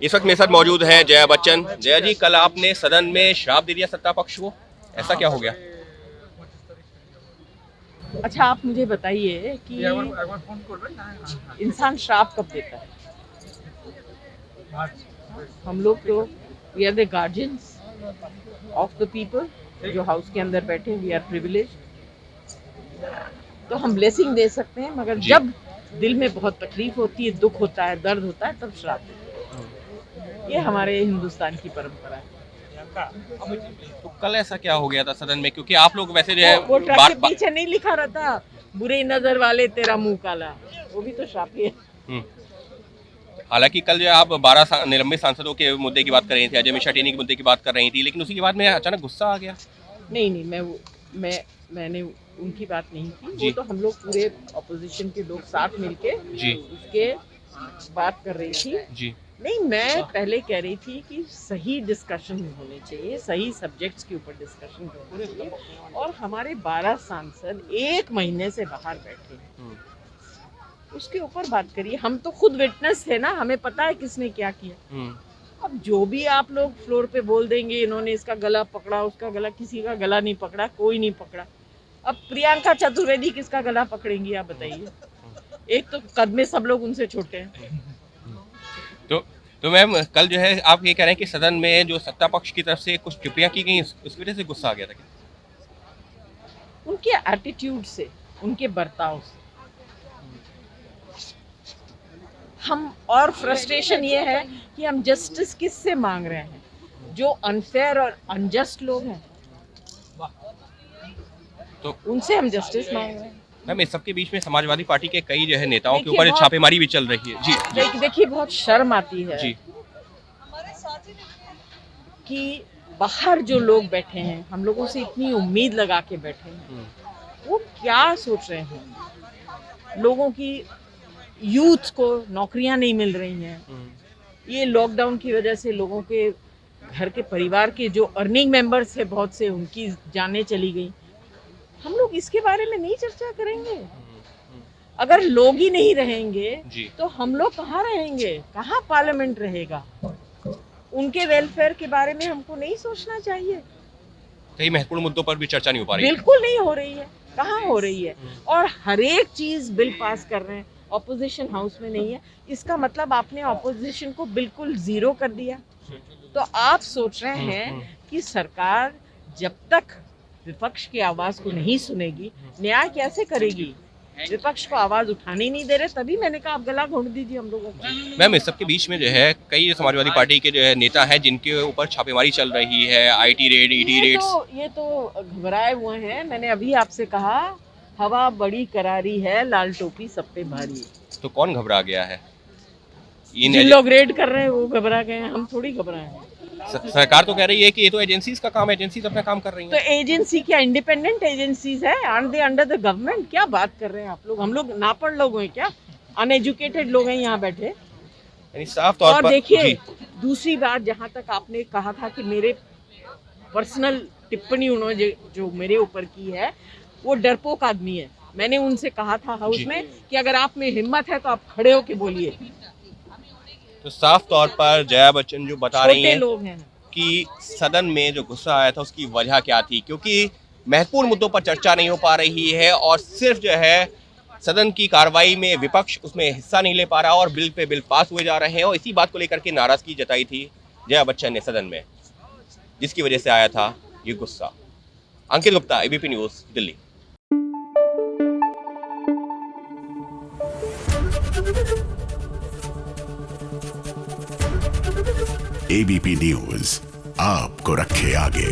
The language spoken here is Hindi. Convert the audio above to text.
इस वक्त मेरे साथ मौजूद है जया बच्चन। जया जी, कल आपने सदन में श्राप दे दिया सत्ता पक्ष को, ऐसा क्या हो गया? अच्छा, आप मुझे बताइए कि इंसान श्राप कब देता है? हम लोग तो we are the guardians of the people, जो हाउस के अंदर बैठे, वी आर प्रिविलेज। तो हम ब्लेसिंग दे सकते हैं, मगर जब दिल में बहुत तकलीफ होती है, दुख होता है, दर्द होता है, तब श्राप देते हैं। ये हमारे हिंदुस्तान की परंपरा है। तो कल ऐसा क्या हो गया था सदन में? क्योंकि आप लोग वैसे जो है वो ट्रक के पीछे नहीं लिखा रहता, बुरी नजर वाले तेरा मुंह काला, वो भी तो श्राप ही है। हालांकि कल जो है आप 12 निलंबित सांसदों के मुद्दे की बात कर रही थी, अजय मिश्रा टेनी के मुद्दे की बात कर रही थी, लेकिन उसी के बाद में अचानक गुस्सा आ गया। नहीं, मैंने उनकी बात नहीं की। वो तो हम लोग पूरे अपोजिशन के लोग साथ मिलके जी उसके बात कर रही थी। जी नहीं, मैं पहले कह रही थी कि सही डिस्कशन होने चाहिए, सही सब्जेक्ट्स के ऊपर डिस्कशन होने चाहिए। और हमारे 12 सांसद 1 महीने से बाहर बैठे हैं, उसके ऊपर बात करिए। हम तो खुद विटनेस थे ना, हमें पता है किसने क्या किया। अब जो भी आप लोग फ्लोर पे बोल देंगे, इन्होंने इसका गला पकड़ा, उसका गला, किसी का गला नहीं पकड़ा, कोई नहीं पकड़ा। अब प्रियंका चतुर्वेदी किसका गला पकड़ेंगी, आप बताइए? एक तो कद में सब लोग उनसे छोटे हैं। तो मैम, कल जो है आप ये कह रहे हैं कि सदन में जो सत्ता पक्ष की तरफ से कुछ टिप्पणियां की गई, उस वजह से गुस्सा आ गया था क्या? उनके एटीट्यूड से, उनके बर्ताव से हम, और फ्रस्ट्रेशन ये है कि हम जस्टिस किससे मांग रहे हैं? जो अनफेयर और अनजस्ट लोग हैं, तो उनसे हम जस्टिस मांग रहे हैं। मैम, इस सबके बीच में समाजवादी पार्टी के कई जो है नेताओं के ऊपर छापेमारी भी चल रही है। जी देखिए, बहुत शर्म आती है जी कि बाहर जो लोग बैठे हैं, हम लोगों से इतनी उम्मीद लगा के बैठे हैं, वो क्या सोच रहे हैं? लोगों की, यूथ को नौकरियां नहीं मिल रही हैं। ये लॉकडाउन की वजह से लोगों के घर के परिवार के जो अर्निंग मेंबर्स है, बहुत से, उनकी जानें चली गई। हम लोग इसके बारे में नहीं चर्चा करेंगे? अगर लोग ही नहीं रहेंगे तो हम लोग कहाँ रहेंगे? कहाँ पार्लियामेंट रहेगा? उनके वेलफेयर के बारे में हमको नहीं सोचना चाहिए? कई महत्वपूर्ण मुद्दों पर भी चर्चा नहीं हो पा रही। बिल्कुल नहीं हो रही है। कहाँ हो रही है? और हर एक चीज बिल पास कर रहे हैं, ऑपोजिशन हाउस में नहीं है। इसका मतलब आपने ऑपोजिशन को बिल्कुल जीरो कर दिया। तो आप सोच रहे हैं कि सरकार जब तक विपक्ष की आवाज को नहीं सुनेगी, न्याय कैसे करेगी? विपक्ष को आवाज उठाने नहीं दे रहे, तभी मैंने कहा आप गला घोंट दीजिए हम लोगों को। मैम, इस सबके बीच में जो है कई समाजवादी पार्टी के जो है नेता हैं जिनके ऊपर छापेमारी चल रही है, आईटी रेड, ईडी रेड्स। ये तो घबराए हुए हैं। मैंने अभी आपसे कहा, हवा बड़ी करारी है, लाल टोपी सब पे भारी है। तो कौन घबरा गया है? जिन लोग रेड कर रहे हैं वो घबरा गए हैं, हम थोड़ी घबराए हैं। सरकार तो कह रही है कि ये तो एजेंसीज का काम है, एजेंसीज अपना काम कर रही हैं। तो एजेंसी क्या इंडिपेंडेंट एजेंसीज है? Are they under the government? क्या बात कर रहे हैं आप लोग? हम लोग नापढ़ लोग हैं क्या? अनएजुकेटेड लोग हैं यहाँ बैठे? यानी साफ तौर पर। और देखिए, दूसरी बात, जहाँ तक आपने कहा था कि मेरे पर्सनल टिप्पणी उन्होंने जो मेरे ऊपर की है, वो डरपोक आदमी है। मैंने उनसे कहा था हाउस में कि अगर आप में हिम्मत है तो आप खड़े होके बोलिए। तो साफ तौर पर जया बच्चन जो बता रही हैं लोग हैं कि सदन में जो गुस्सा आया था उसकी वजह क्या थी, क्योंकि महत्वपूर्ण मुद्दों पर चर्चा नहीं हो पा रही है और सिर्फ जो है सदन की कार्रवाई में विपक्ष उसमें हिस्सा नहीं ले पा रहा और बिल पे बिल पास हुए जा रहे हैं। और इसी बात को लेकर के नाराजगी जताई थी जया बच्चन ने सदन में, जिसकी वजह से आया था ये गुस्सा। अंकित गुप्ता, एबीपी न्यूज़, दिल्ली। एबीपी न्यूज आपको रखे आगे।